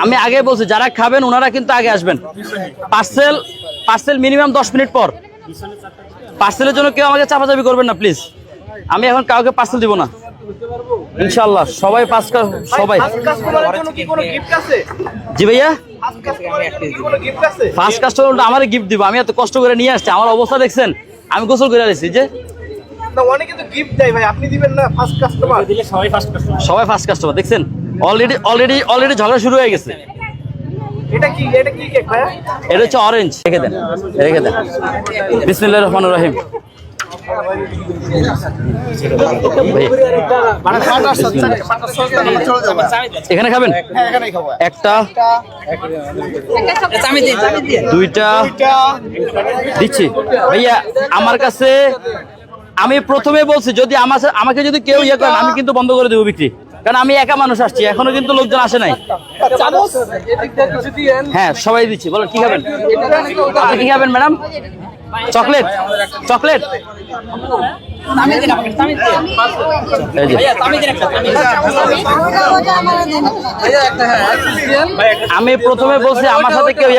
আমি আগে বলছি যারা খাবেন ওনারা কিন্তু আগে আসবেন। পার্সেল মিনিমাম 10 মিনিট পর। পার্সেলের জন্য কেউ আমাকে চাপাচাপি করবেন না প্লিজ। আমি এখন কাউকে পার্সেল দিব না ইনশাআল্লাহ। সবাই সবাই জি ভাইয়া ফার্স্ট কাস্টমার আমার গিফট দিব। আমি এত কষ্ট করে নিয়ে আসছি, আমার অবস্থা দেখছেন, আমি গোসল করে আসছি যে সবাই ফার্স্ট কাস্টমার দেখছেন। অলরেডি ঝগড়া শুরু হয়ে গেছে। এটা হচ্ছে অরেঞ্জ। রেখে দেন বিসমিল্লাহির রহমানির রহিম। এখানে খাবেন একটা দুইটা দিচ্ছি ভাইয়া। আমার কাছে আমি প্রথমে বলছি যদি আমাকে যদি কেউ ইয়ে করেন আমি কিন্তু বন্ধ করে দেবো বিক্রি, কারণ আমি একা মানুষ আসছি, এখনো কিন্তু লোকজন আসে নাই। হ্যাঁ সবাই দিচ্ছি। বলেন কি খাবেন? আপনি কি খাবেন ম্যাডাম? চকলেট আমি প্রথমে বলছি আমার সাথে কেউ